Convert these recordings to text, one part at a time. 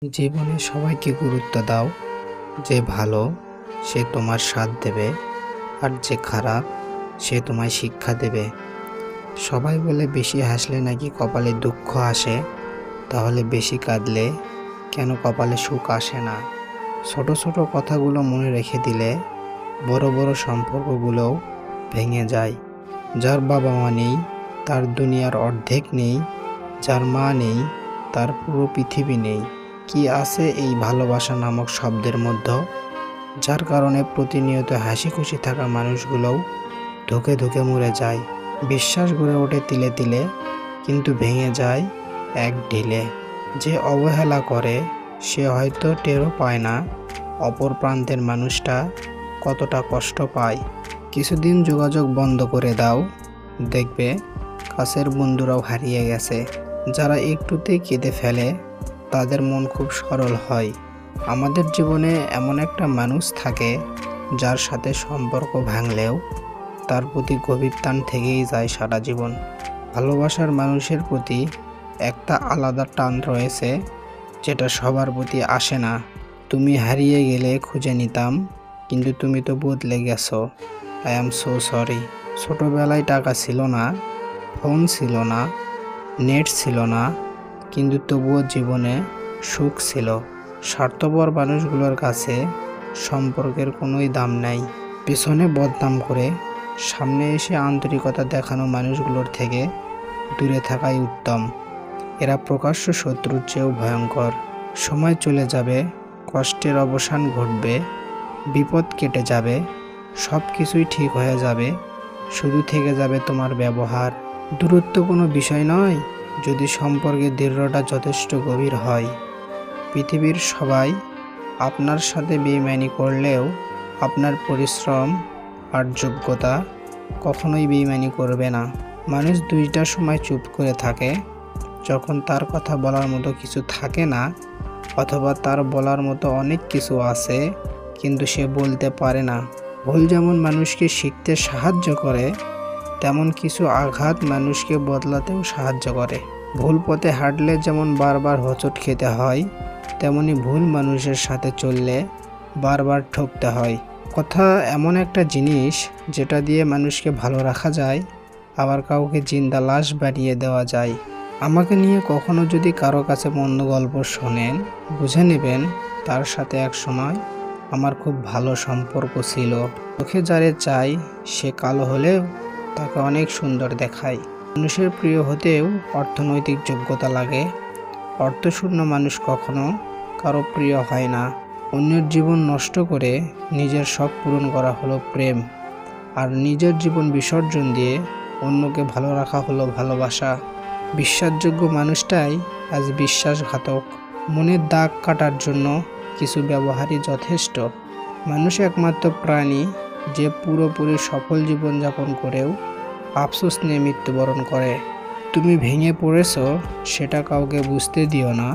জীবনে সবাইকে গুরুত্ব দাও। যে ভালো সে তোমার সাথ দেবে, আর যে খারাপ সে তোমায় শিক্ষা দেবে। সবাই বলে বেশি হাসলে নাকি কপালে দুঃখ আসে, তাহলে বেশি কাঁদলে কেন কপালে সুখ আসে না? ছোট ছোট কথাগুলো মনে রেখে দিলে বড় বড় সম্পর্কগুলোও ভেঙে যায়। যার বাবা মা নেই তার দুনিয়ার অর্ধেক নেই, যার মা নেই তার পুরো পৃথিবী নেই। কি আছে এই ভালোবাসা নামক শব্দের মধ্যে, যার কারণে প্রতিনিয়ত হাসি খুশি থাকা মানুষগুলোও ধুকে ধুকে মরে যায়। বিশ্বাস গড়ে ওঠে তিলে তিলে, কিন্তু ভেঙে যায় এক ঢিলে। যে অবহেলা করে সে হয়তো টেরও পায় না অপর প্রান্তের মানুষটা কতটা কষ্ট পায়। কিছুদিন যোগাযোগ বন্ধ করে দাও, দেখবে কাছের বন্ধুরাও হারিয়ে গেছে। যারা একটুতেই কেঁদে ফেলে তাদের মন খুব সরল হয়। আমাদের জীবনে এমন একটা মানুষ থাকে যার সাথে সম্পর্ক ভাঙলেও তার প্রতি গভীর টান থেকেই যায় সারা জীবন। ভালোবাসার মানুষের প্রতি একটা আলাদা টান রয়েছে, যেটা সবার প্রতি আসে না। তুমি হারিয়ে গেলে খুঁজে নিতাম, কিন্তু তুমি তো বদলে গেছো। I am so sorry. ছোটবেলায় টাকা ছিল না, ফোন ছিল না, নেট ছিল না, কিন্তু তবুও জীবনে সুখ ছিল। স্বার্থপর মানুষগুলোর কাছে সম্পর্কের কোনোই দাম নাই। পেছনে বদনাম করে সামনে এসে আন্তরিকতা দেখানো মানুষগুলোর থেকে দূরে থাকাই উত্তম। এরা প্রকাশ্য শত্রুর চেয়েও ভয়ঙ্কর। সময় চলে যাবে, কষ্টের অবসান ঘটবে, বিপদ কেটে যাবে, সব কিছুই ঠিক হয়ে যাবে, শুধু থেকে যাবে তোমার ব্যবহার। দূরত্ব কোনো বিষয় নয়, যদি সম্পর্কের দৃঢ়তা যথেষ্ট গভীর হয়। পৃথিবীর সবাই আপনার সাথে বেইমানি করলেও আপনার পরিশ্রম আর যোগ্যতা কখনোই বেইমানি করবে না। মানুষ দুইটা সময় চুপ করে থাকে, যখন তার কথা বলার মতো কিছু থাকে না, অথবা তার বলার মতো অনেক কিছু আছে কিন্তু সে বলতে পারে না। ভুল যেমন মানুষকে শিখতে সাহায্য করে, তেমন কিছু আঘাত মানুষকে বদলাতেও সাহায্য করে। ভুল পথে হাঁটলে যেমন বারবার হোঁচট খেতে হয়, তেমনি ভুল মানুষের সাথে চললে বারবার ঠকতে হয়। কথা এমন একটা জিনিস যেটা দিয়ে মানুষকে ভালো রাখা যায়, আবার কাউকে জিন্দা লাশ বানিয়ে দেওয়া যায়। আমাকে নিয়ে কখনো যদি কারো কাছে মন্দ গল্প শোনেন, বুঝে নেবেন তার সাথে এক সময় আমার খুব ভালো সম্পর্ক ছিল। চোখে যারে চাই সে কালো হলেও তাকে অনেক সুন্দর দেখায়। মানুষের প্রিয় হতেও অর্থনৈতিক যোগ্যতা লাগে। অর্থশূন্য মানুষ কখনো কারো প্রিয় হয় না। অন্যের জীবন নষ্ট করে নিজের শখ পূরণ করা হলো প্রেম, আর নিজের জীবন বিসর্জন দিয়ে অন্যকে ভালো রাখা হলো ভালোবাসা। বিশ্বাসযোগ্য মানুষটাই আজ বিশ্বাসঘাতক। মনের দাগ কাটার জন্য কিছু ব্যবহারই যথেষ্ট। মানুষ একমাত্র প্রাণী যে পুরোপুরি সফল জীবনযাপন করেও আফসোস নিয়ে মৃত্যুবরণ করে। তুমি ভেঙে পড়েছো সেটা কাউকে বুঝতে দিও না,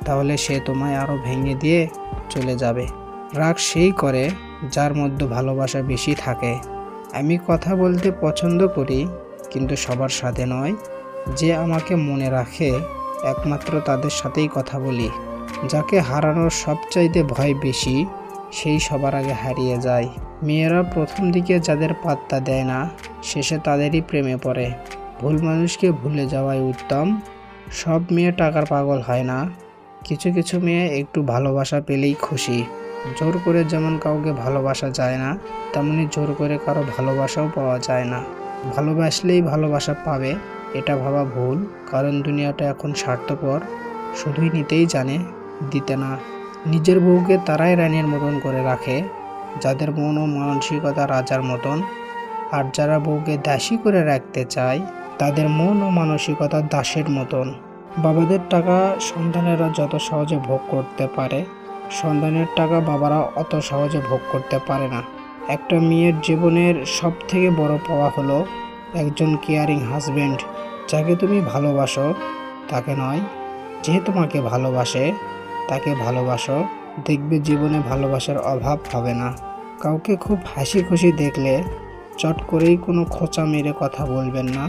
তাহলে সে তোমায় আরও ভেঙে দিয়ে চলে যাবে। রাগ সেই করে যার মধ্যে ভালোবাসা বেশি থাকে। আমি কথা বলতে পছন্দ করি, কিন্তু সবার সাথে নয়। যে আমাকে মনে রাখে একমাত্র তাদের সাথেই কথা বলি। যাকে হারানোর সবচাইতে ভয় বেশি, সেই সবার আগে হারিয়ে যায়। মেয়েরা প্রথম দিকে যাদের পাত্তা দেয় না, শেষে তাদেরই প্রেমে পড়ে। ভুল মানুষকে ভুলে যাওয়াই উত্তম। সব মেয়ে টাকার পাগল হয় না। কিছু কিছু মেয়ে একটু ভালোবাসা পেলেই খুশি। জোর করে যেমন কাউকে ভালোবাসা যায় না, তেমনি জোর করে কারো ভালোবাসাও পাওয়া যায় না। ভালোবাসলেই ভালোবাসা পাবে এটা ভাবা ভুল, কারণ দুনিয়াটা এখন স্বার্থপর, শুধুই নিতেই জানে, দিতে না। নিজের বউকে তারাই রানীর মতন করে রাখে যাদের মন ও মানসিকতা রাজার মতন, আর যারা বউকে দাসী করে রাখতে চায় তাদের মন ও মানসিকতা দাসের মতন। বাবাদের টাকা সন্তানেরা যত সহজে ভোগ করতে পারে, সন্তানের টাকা বাবারা অত সহজে ভোগ করতে পারে না। একটা মেয়ের জীবনের সব থেকে বড় পাওয়া হলো একজন কেয়ারিং হাজবেন্ড। যাকে তুমি ভালোবাসো তাকে নয়, যে তোমাকে ভালোবাসে তাকে ভালোবাসো। দেখবে জীবনে ভালোবাসার অভাব হবে না। কাউকে খুব হাসি খুশি দেখলে চট করেই কোনো খোঁচা মেরে কথা বলবেন না।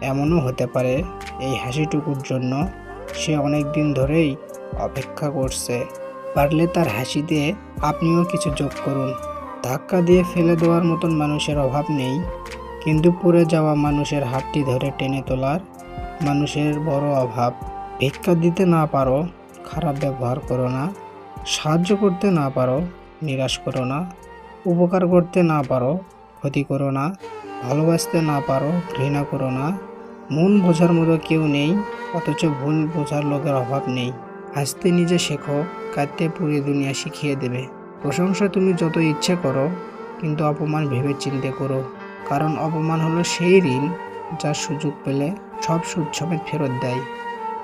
এমনও হতে পারে এই হাসিটুকুর জন্য সে অনেক দিন ধরেই অপেক্ষা করছে। পারলে তার হাসিতে আপনিও কিছু যোগ করুন। ধাক্কা দিয়ে ফেলে দেওয়ার মতন মানুষের অভাব নেই, কিন্তু পড়ে যাওয়া মানুষের হাতটি ধরে টেনে তোলার মানুষের বড় অভাব। ভিক্ষা দিতে না পারো, খারাপ ব্যবহার করো না। সাহায্য করতে না পারো, নিরাশ করো না। উপকার করতে না পারো, ক্ষতি করো না। ভালোবাসতে না পারো, ঘৃণা করো না। মন বোঝার মতো কেউ নেই, অথচ ভুল বোঝার লোকের অভাব নেই। হাসতে নিজে শেখো, কাঁদতে পুরো দুনিয়া শিখিয়ে দেবে। প্রশংসা তুমি যত ইচ্ছে করো, কিন্তু অপমান ভেবে চিন্তে করো। কারণ অপমান হলো সেই ঋণ যা সুযোগ পেলে সব সুদ সমেত ফেরত দেয়।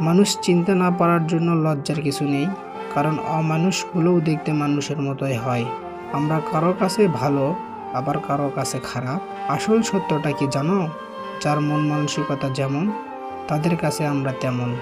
মানুষ চিনতে না পারার জন্য লজ্জার কিছু নেই, কারণ অমানুষগুলোও দেখতে মানুষের মতোই হয়। আমরা কারো কাছে ভালো, আবার কারো কাছে খারাপ। আসল সত্যটা কি জানো? যার মন মানসিকতা যেমন, তাদের কাছে আমরা তেমন।